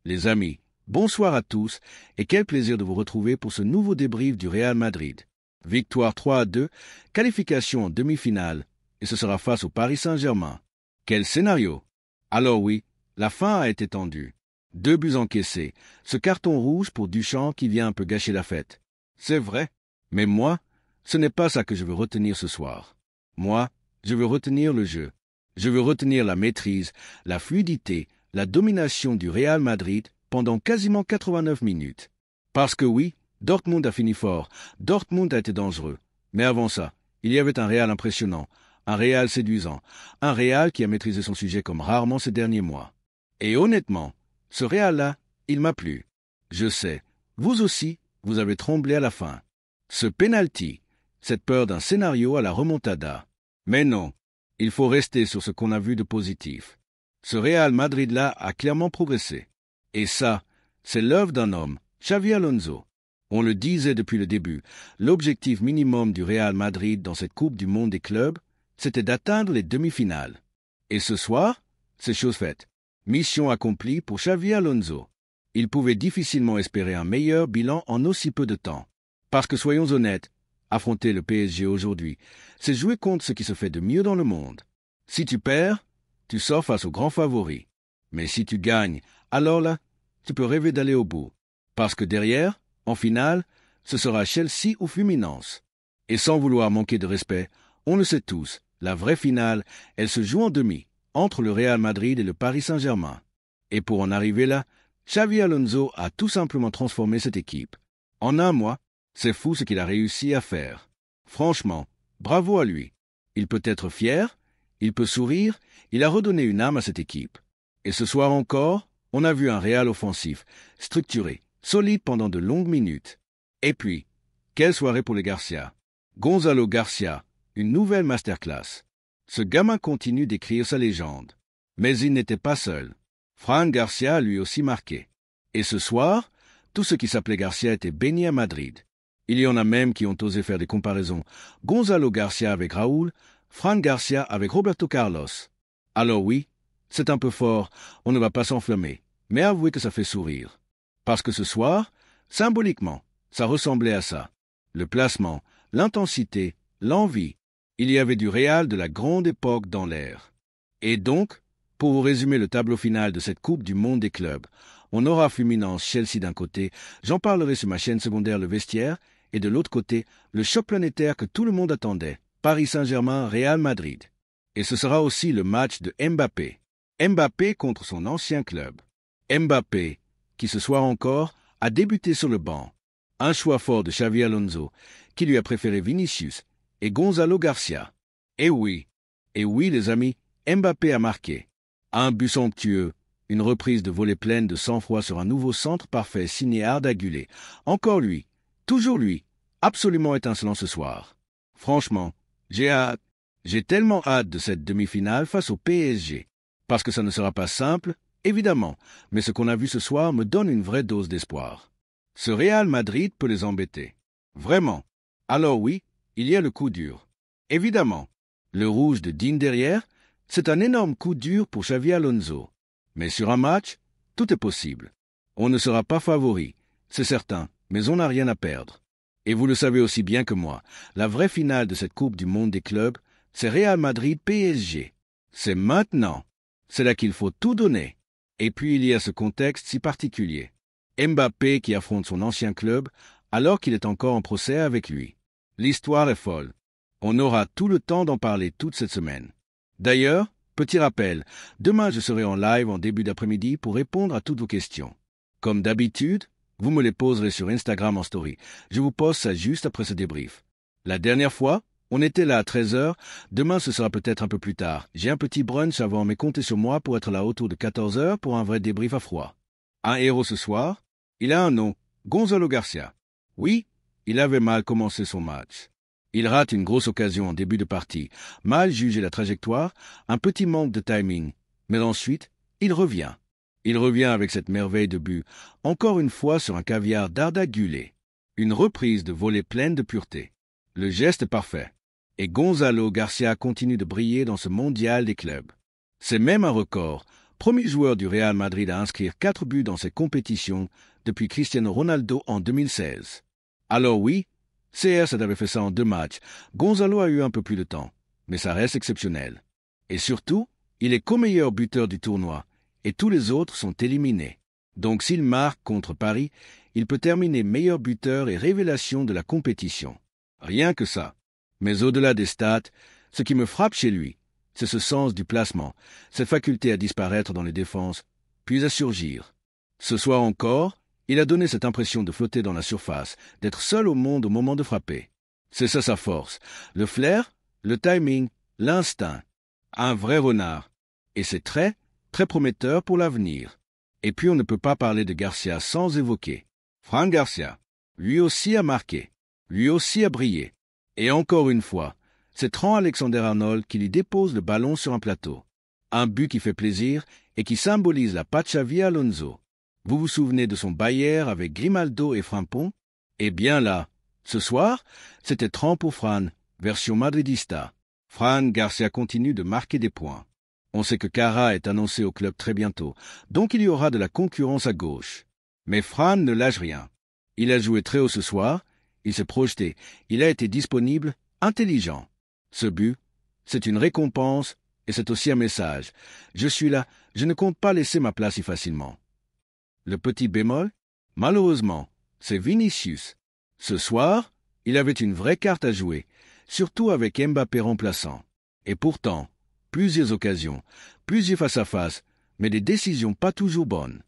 Les amis, bonsoir à tous et quel plaisir de vous retrouver pour ce nouveau débrief du Real Madrid. Victoire 3-2, qualification en demi-finale et ce sera face au Paris Saint-Germain. Quel scénario! Alors oui, la fin a été tendue. 2 buts encaissés, ce carton rouge pour Duchamp qui vient un peu gâcher la fête. C'est vrai, mais moi, ce n'est pas ça que je veux retenir ce soir. Moi, je veux retenir le jeu. Je veux retenir la maîtrise, la fluidité, la domination du Real Madrid pendant quasiment 89 minutes. Parce que oui, Dortmund a fini fort, Dortmund a été dangereux. Mais avant ça, il y avait un Real impressionnant, un Real séduisant, un Real qui a maîtrisé son sujet comme rarement ces derniers mois. Et honnêtement, ce Real-là, il m'a plu. Je sais, vous aussi, vous avez tremblé à la fin. Ce penalty, cette peur d'un scénario à la remontada. Mais non, il faut rester sur ce qu'on a vu de positif. Ce Real Madrid-là a clairement progressé. Et ça, c'est l'œuvre d'un homme, Xavi Alonso. On le disait depuis le début, l'objectif minimum du Real Madrid dans cette Coupe du Monde des clubs, c'était d'atteindre les demi-finales. Et ce soir, c'est chose faite. Mission accomplie pour Xavi Alonso. Il pouvait difficilement espérer un meilleur bilan en aussi peu de temps. Parce que soyons honnêtes, affronter le PSG aujourd'hui, c'est jouer contre ce qui se fait de mieux dans le monde. Si tu perds, tu sors face aux grands favoris. Mais si tu gagnes, alors là, tu peux rêver d'aller au bout. Parce que derrière, en finale, ce sera Chelsea ou Fluminense. Et sans vouloir manquer de respect, on le sait tous, la vraie finale, elle se joue en demi, entre le Real Madrid et le Paris Saint-Germain. Et pour en arriver là, Xavi Alonso a tout simplement transformé cette équipe. En un mois, c'est fou ce qu'il a réussi à faire. Franchement, bravo à lui. Il peut être fier, il peut sourire, il a redonné une âme à cette équipe. Et ce soir encore, on a vu un Real offensif, structuré, solide pendant de longues minutes. Et puis, quelle soirée pour les Garcia. Gonzalo Garcia, une nouvelle masterclass. Ce gamin continue d'écrire sa légende. Mais il n'était pas seul. Fran Garcia a lui aussi marqué. Et ce soir, tout ce qui s'appelait Garcia était béni à Madrid. Il y en a même qui ont osé faire des comparaisons. Gonzalo Garcia avec Raúl, Fran Garcia avec Roberto Carlos. Alors oui, c'est un peu fort, on ne va pas s'enflammer, mais avouez que ça fait sourire. Parce que ce soir, symboliquement, ça ressemblait à ça. Le placement, l'intensité, l'envie. Il y avait du Real de la grande époque dans l'air. Et donc, pour vous résumer le tableau final de cette Coupe du Monde des clubs, on aura Fluminense-Chelsea d'un côté, j'en parlerai sur ma chaîne secondaire Le Vestiaire, et de l'autre côté, le choc planétaire que tout le monde attendait, Paris Saint-Germain-Real Madrid. Et ce sera aussi le match de Mbappé. Mbappé contre son ancien club. Mbappé, qui ce soir encore, a débuté sur le banc. Un choix fort de Xavi Alonso, qui lui a préféré Vinicius et Gonzalo Garcia. Et oui les amis, Mbappé a marqué. Un but somptueux, une reprise de volée pleine de sang-froid sur un nouveau centre parfait signé Arda Güler. Encore lui, toujours lui, absolument étincelant ce soir. Franchement, j'ai hâte. J'ai tellement hâte de cette demi-finale face au PSG. Parce que ça ne sera pas simple, évidemment, mais ce qu'on a vu ce soir me donne une vraie dose d'espoir. Ce Real Madrid peut les embêter. Vraiment. Alors oui, il y a le coup dur. Évidemment, le rouge de Digne derrière, c'est un énorme coup dur pour Xavi Alonso. Mais sur un match, tout est possible. On ne sera pas favori, c'est certain, mais on n'a rien à perdre. Et vous le savez aussi bien que moi, la vraie finale de cette Coupe du Monde des clubs, c'est Real Madrid-PSG. C'est maintenant. C'est là qu'il faut tout donner. Et puis il y a ce contexte si particulier. Mbappé qui affronte son ancien club alors qu'il est encore en procès avec lui. L'histoire est folle. On aura tout le temps d'en parler toute cette semaine. D'ailleurs, petit rappel, demain je serai en live en début d'après-midi pour répondre à toutes vos questions. Comme d'habitude, vous me les poserez sur Instagram en story. Je vous pose ça juste après ce débrief. La dernière fois, on était là à 13h, demain ce sera peut-être un peu plus tard. J'ai un petit brunch avant, mais comptez sur moi pour être là autour de 14h pour un vrai débrief à froid. Un héros ce soir, il a un nom, Gonzalo Garcia. Oui, il avait mal commencé son match. Il rate une grosse occasion en début de partie, mal jugé la trajectoire, un petit manque de timing. Mais ensuite, il revient. Il revient avec cette merveille de but, encore une fois sur un caviar d'Arda Güler. Une reprise de volée pleine de pureté. Le geste est parfait. Et Gonzalo Garcia continue de briller dans ce mondial des clubs. C'est même un record. premier joueur du Real Madrid à inscrire 4 buts dans ses compétitions depuis Cristiano Ronaldo en 2016. Alors oui, CR7 avait fait ça en 2 matchs, Gonzalo a eu un peu plus de temps, mais ça reste exceptionnel. Et surtout, il est co-meilleur buteur du tournoi, et tous les autres sont éliminés. Donc s'il marque contre Paris, il peut terminer meilleur buteur et révélation de la compétition. Rien que ça. Mais au-delà des stats, ce qui me frappe chez lui, c'est ce sens du placement, cette faculté à disparaître dans les défenses, puis à surgir. Ce soir encore, il a donné cette impression de flotter dans la surface, d'être seul au monde au moment de frapper. C'est ça sa force, le flair, le timing, l'instinct. Un vrai renard. Et c'est très, très prometteur pour l'avenir. Et puis on ne peut pas parler de Garcia sans évoquer Fran Garcia. Lui aussi a marqué, lui aussi a brillé. Et encore une fois, c'est Trent Alexander-Arnold qui lui dépose le ballon sur un plateau. Un but qui fait plaisir et qui symbolise la patte Xavi Alonso. Vous vous souvenez de son Bayern avec Grimaldo et Frimpong? Eh bien là, ce soir, c'était Trent pour Fran, version madridista. Fran Garcia continue de marquer des points. On sait que Cara est annoncé au club très bientôt, donc il y aura de la concurrence à gauche. Mais Fran ne lâche rien. Il a joué très haut ce soir, il s'est projeté, il a été disponible, intelligent. Ce but, c'est une récompense et c'est aussi un message. Je suis là, je ne compte pas laisser ma place si facilement. Le petit bémol? Malheureusement, c'est Vinicius. Ce soir, il avait une vraie carte à jouer, surtout avec Mbappé remplaçant. Et pourtant, plusieurs occasions, plusieurs face-à-face, mais des décisions pas toujours bonnes.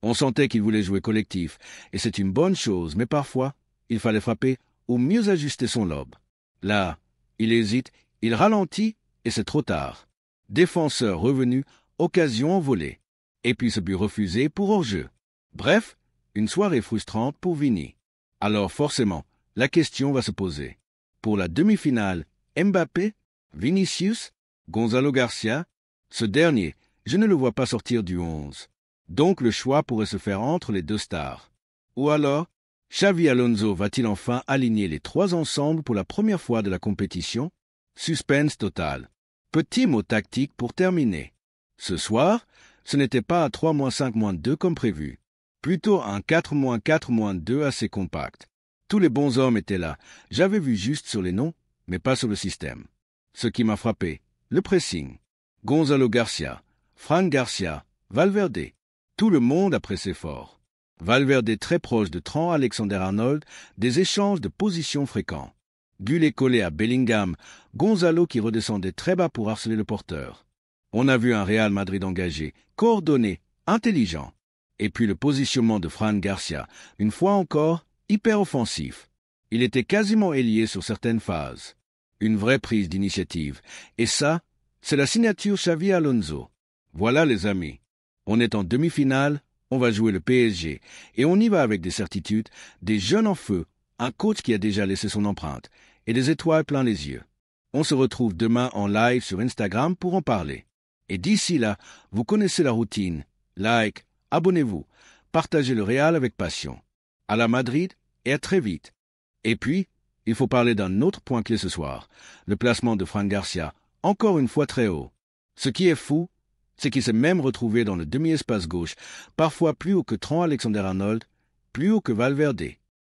On sentait qu'il voulait jouer collectif, et c'est une bonne chose, mais parfois, il fallait frapper ou mieux ajuster son lobe. Là, il hésite, il ralentit, et c'est trop tard. Défenseur revenu, occasion envolée. Et puis ce but refusé pour hors-jeu. Bref, une soirée frustrante pour Vini. Alors forcément, la question va se poser. Pour la demi-finale, Mbappé, Vinicius, Gonzalo Garcia, ce dernier, je ne le vois pas sortir du 11. Donc le choix pourrait se faire entre les 2 stars. Ou alors, Xavi Alonso va-t-il enfin aligner les 3 ensemble pour la première fois de la compétition? Suspense total. Petit mot tactique pour terminer. Ce soir, ce n'était pas un 3-5-2 comme prévu. Plutôt un 4-4-2 assez compact. Tous les bons hommes étaient là. J'avais vu juste sur les noms, mais pas sur le système. Ce qui m'a frappé, le pressing. Gonzalo Garcia, Fran Garcia, Valverde. Tout le monde a pressé fort. Valverde très proche de Trent Alexander-Arnold, des échanges de positions fréquents. Gullet collé à Bellingham, Gonzalo qui redescendait très bas pour harceler le porteur. On a vu un Real Madrid engagé, coordonné, intelligent. Et puis le positionnement de Fran Garcia, une fois encore, hyper offensif. Il était quasiment ailier sur certaines phases. Une vraie prise d'initiative. Et ça, c'est la signature Xavi Alonso. Voilà les amis. On est en demi-finale, on va jouer le PSG. Et on y va avec des certitudes, des jeunes en feu, un coach qui a déjà laissé son empreinte, et des étoiles plein les yeux. On se retrouve demain en live sur Instagram pour en parler. Et d'ici là, vous connaissez la routine. Like, abonnez-vous, partagez le Real avec passion. À la Madrid et à très vite. Et puis, il faut parler d'un autre point clé ce soir, le placement de Fran Garcia, encore une fois très haut. Ce qui est fou, c'est qu'il s'est même retrouvé dans le demi-espace gauche, parfois plus haut que Trent Alexander-Arnold, plus haut que Valverde.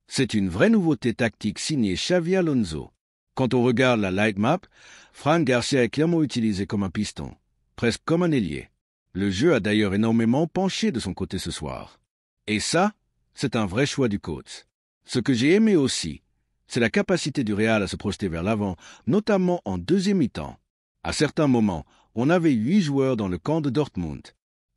C'est une vraie nouveauté tactique signée Xavi Alonso. Quand on regarde la light map, Fran Garcia est clairement utilisé comme un piston, presque comme un ailier. Le jeu a d'ailleurs énormément penché de son côté ce soir. Et ça, c'est un vrai choix du coach. Ce que j'ai aimé aussi, c'est la capacité du Real à se projeter vers l'avant, notamment en deuxième mi-temps. À certains moments, on avait 8 joueurs dans le camp de Dortmund.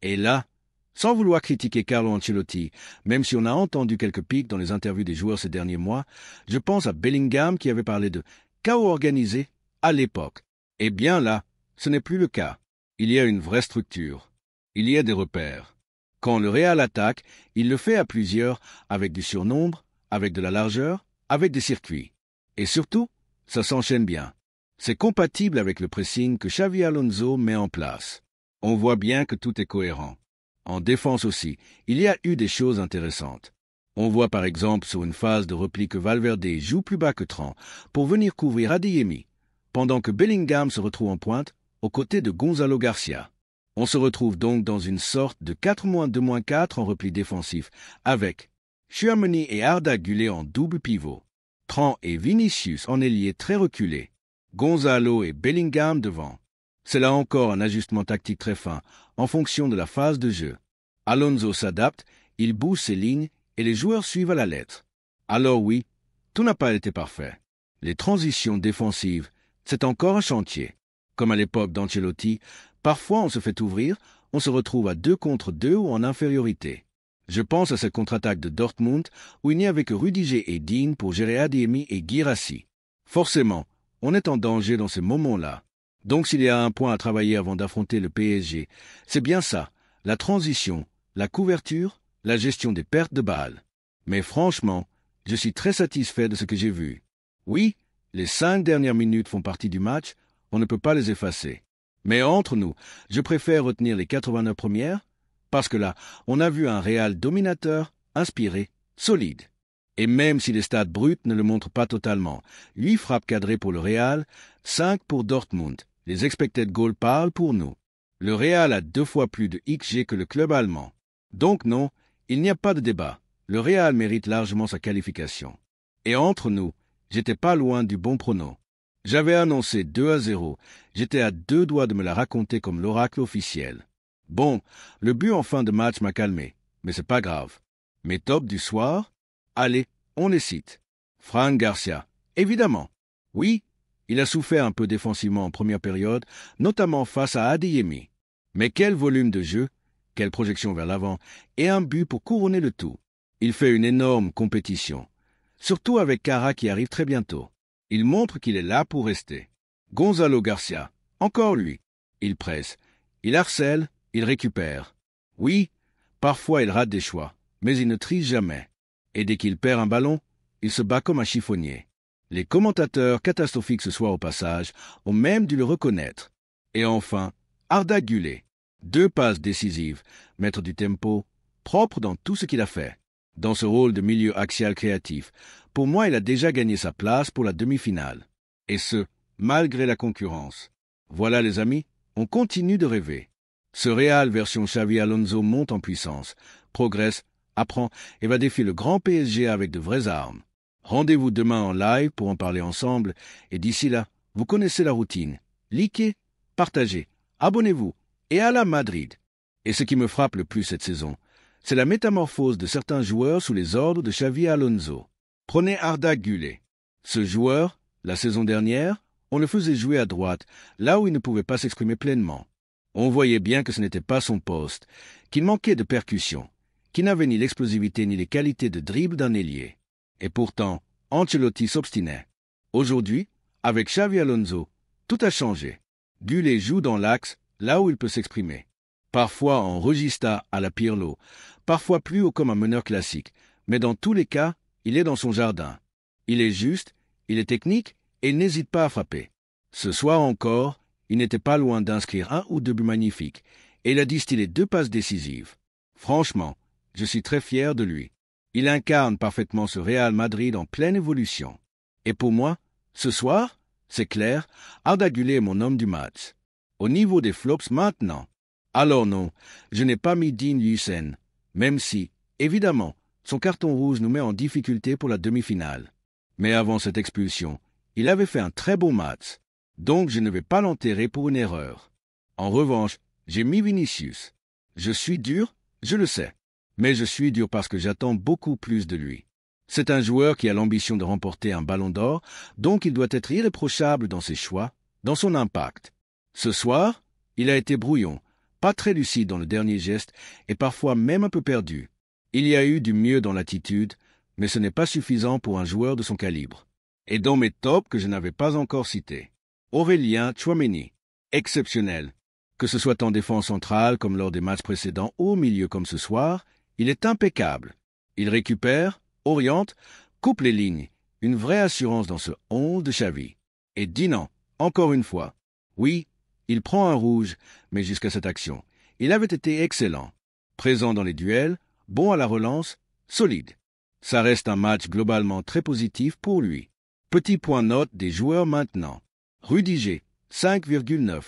Et là, sans vouloir critiquer Carlo Ancelotti, même si on a entendu quelques pics dans les interviews des joueurs ces derniers mois, je pense à Bellingham qui avait parlé de chaos organisé à l'époque. Eh bien là, ce n'est plus le cas. Il y a une vraie structure. Il y a des repères. Quand le Real attaque, il le fait à plusieurs, avec du surnombre, avec de la largeur, avec des circuits. Et surtout, ça s'enchaîne bien. C'est compatible avec le pressing que Xavi Alonso met en place. On voit bien que tout est cohérent. En défense aussi, il y a eu des choses intéressantes. On voit par exemple sur une phase de repli que Valverde joue plus bas que Trent pour venir couvrir Adeyemi, pendant que Bellingham se retrouve en pointe aux côtés de Gonzalo Garcia. On se retrouve donc dans une sorte de 4-2-4 en repli défensif, avec Tchouaméni et Arda Güler en double pivot, Tran et Vinicius en ailier très reculé, Gonzalo et Bellingham devant. C'est là encore un ajustement tactique très fin, en fonction de la phase de jeu. Alonso s'adapte, il bouge ses lignes et les joueurs suivent à la lettre. Alors oui, tout n'a pas été parfait. Les transitions défensives, c'est encore un chantier. Comme à l'époque d'Ancelotti, parfois on se fait ouvrir, on se retrouve à 2 contre 2 ou en infériorité. Je pense à cette contre-attaque de Dortmund où il n'y avait que Rudiger et Dean pour gérer Adeyemi et Guirassy. Forcément, on est en danger dans ces moments-là. Donc s'il y a un point à travailler avant d'affronter le PSG, c'est bien ça, la transition, la couverture, la gestion des pertes de balles. Mais franchement, je suis très satisfait de ce que j'ai vu. Oui, les 5 dernières minutes font partie du match, on ne peut pas les effacer. Mais entre nous, je préfère retenir les 89 premières, parce que là, on a vu un Real dominateur, inspiré, solide. Et même si les stats bruts ne le montrent pas totalement, 8 frappes cadrées pour le Real, 5 pour Dortmund. Les expected goals parlent pour nous. Le Real a 2 fois plus de XG que le club allemand. Donc non, il n'y a pas de débat. Le Real mérite largement sa qualification. Et entre nous, j'étais pas loin du bon prono. J'avais annoncé 2-0, j'étais à 2 doigts de me la raconter comme l'oracle officiel. Bon, le but en fin de match m'a calmé, mais c'est pas grave. Mes tops du soir? Allez, on les cite. Fran Garcia, évidemment. Oui, il a souffert un peu défensivement en première période, notamment face à Adeyemi. Mais quel volume de jeu, quelle projection vers l'avant, et un but pour couronner le tout. Il fait une énorme compétition. Surtout avec Cara qui arrive très bientôt. Il montre qu'il est là pour rester. Gonzalo Garcia, encore lui. Il presse, il harcèle, il récupère. Oui, parfois il rate des choix, mais il ne triche jamais. Et dès qu'il perd un ballon, il se bat comme un chiffonnier. Les commentateurs, catastrophiques ce soir au passage, ont même dû le reconnaître. Et enfin, Arda Güler. 2 passes décisives, maître du tempo, propre dans tout ce qu'il a fait. Dans ce rôle de milieu axial créatif, pour moi il a déjà gagné sa place pour la demi-finale. Et ce, malgré la concurrence. Voilà les amis, on continue de rêver. Ce Real version Xavi Alonso monte en puissance, progresse, apprend et va défier le grand PSG avec de vraies armes. Rendez-vous demain en live pour en parler ensemble, et d'ici là, vous connaissez la routine. Likez, partagez, abonnez-vous, et à la Madrid. Et ce qui me frappe le plus cette saison, c'est la métamorphose de certains joueurs sous les ordres de Xavi Alonso. Prenez Arda Güler. Ce joueur, la saison dernière, on le faisait jouer à droite, là où il ne pouvait pas s'exprimer pleinement. On voyait bien que ce n'était pas son poste, qu'il manquait de percussion, qu'il n'avait ni l'explosivité ni les qualités de dribble d'un ailier. Et pourtant, Ancelotti s'obstinait. Aujourd'hui, avec Xavi Alonso, tout a changé. Güler joue dans l'axe, là où il peut s'exprimer. Parfois en regista à la Pirlo, parfois plus haut comme un meneur classique, mais dans tous les cas, il est dans son jardin. Il est juste, il est technique et il n'hésite pas à frapper. Ce soir encore, il n'était pas loin d'inscrire 1 ou 2 buts magnifiques, et il a distillé 2 passes décisives. Franchement, je suis très fier de lui. Il incarne parfaitement ce Real Madrid en pleine évolution. Et pour moi, ce soir, c'est clair, Arda Güler est mon homme du match. Au niveau des flops maintenant. Alors non, je n'ai pas mis Dean Huijsen, même si, évidemment, son carton rouge nous met en difficulté pour la demi-finale. Mais avant cette expulsion, il avait fait un très bon match, donc je ne vais pas l'enterrer pour une erreur. En revanche, j'ai mis Vinicius. Je suis dur, je le sais, mais je suis dur parce que j'attends beaucoup plus de lui. C'est un joueur qui a l'ambition de remporter un ballon d'or, donc il doit être irréprochable dans ses choix, dans son impact. Ce soir, il a été brouillon, pas très lucide dans le dernier geste et parfois même un peu perdu. Il y a eu du mieux dans l'attitude, mais ce n'est pas suffisant pour un joueur de son calibre. Et dans mes tops que je n'avais pas encore cités, Aurélien Tchouaméni, exceptionnel. Que ce soit en défense centrale comme lors des matchs précédents ou au milieu comme ce soir, il est impeccable. Il récupère, oriente, coupe les lignes, une vraie assurance dans ce 11 de Xavi. Et Dinan, encore une fois. Oui, il prend un rouge, mais jusqu'à cette action, il avait été excellent. Présent dans les duels, bon à la relance, solide. Ça reste un match globalement très positif pour lui. Petit point note des joueurs maintenant. Rudiger, 5,9.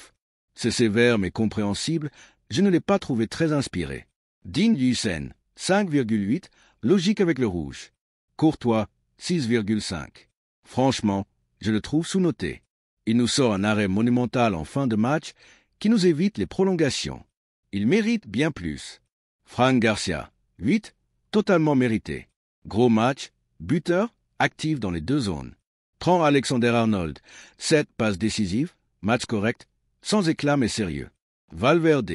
C'est sévère mais compréhensible, je ne l'ai pas trouvé très inspiré. Dean Huijsen, 5,8, logique avec le rouge. Courtois, 6,5. Franchement, je le trouve sous-noté. Il nous sort un arrêt monumental en fin de match qui nous évite les prolongations. Il mérite bien plus. Fran Garcia, 8, totalement mérité. Gros match, buteur, actif dans les deux zones. Trent Alexander-Arnold, 7 passes décisives, match correct, sans éclat mais sérieux. Valverde,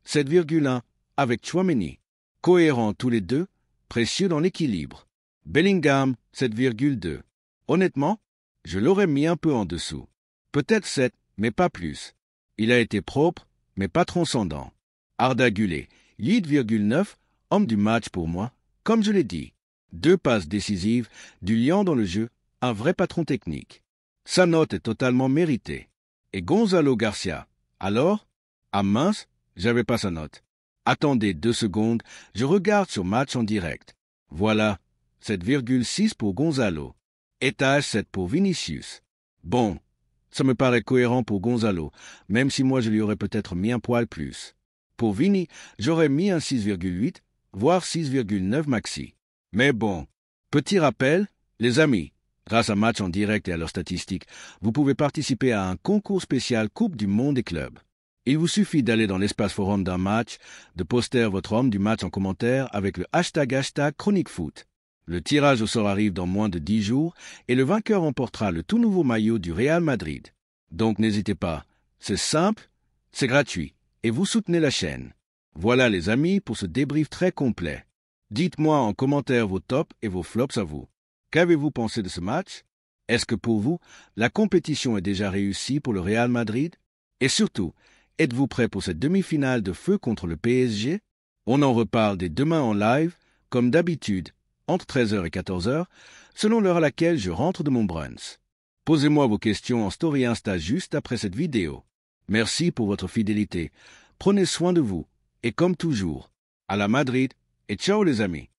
7,1, avec Tchouaméni. Cohérents tous les deux, précieux dans l'équilibre. Bellingham, 7,2. Honnêtement, je l'aurais mis un peu en dessous. Peut-être 7, mais pas plus. Il a été propre, mais pas transcendant. Arda Güler, 8,9, homme du match pour moi, comme je l'ai dit. 2 passes décisives, du lion dans le jeu, un vrai patron technique. Sa note est totalement méritée. Et Gonzalo Garcia, alors? Ah mince, j'avais pas sa note. Attendez 2 secondes, je regarde sur match en direct. Voilà, 7,6 pour Gonzalo. Étage 7 pour Vinicius. Bon, ça me paraît cohérent pour Gonzalo, même si moi je lui aurais peut-être mis un poil plus. Pour Vini, j'aurais mis un 6,8, voire 6,9 maxi. Mais bon, petit rappel, les amis, grâce à Match en direct et à leurs statistiques, vous pouvez participer à un concours spécial Coupe du Monde des clubs. Il vous suffit d'aller dans l'espace forum d'un match, de poster votre homme du match en commentaire avec le hashtag #ChroniqueFoot. Le tirage au sort arrive dans moins de 10 jours et le vainqueur remportera le tout nouveau maillot du Real Madrid. Donc n'hésitez pas, c'est simple, c'est gratuit et vous soutenez la chaîne. Voilà les amis pour ce débrief très complet. Dites-moi en commentaire vos tops et vos flops à vous. Qu'avez-vous pensé de ce match? Est-ce que pour vous, la compétition est déjà réussie pour le Real Madrid? Et surtout, êtes-vous prêt pour cette demi-finale de feu contre le PSG? On en reparle dès demain en live, comme d'habitude, entre 13h et 14h, selon l'heure à laquelle je rentre de mon brunch. Posez-moi vos questions en story Insta juste après cette vidéo. Merci pour votre fidélité. Prenez soin de vous. Et comme toujours, à la Madrid et ciao les amis.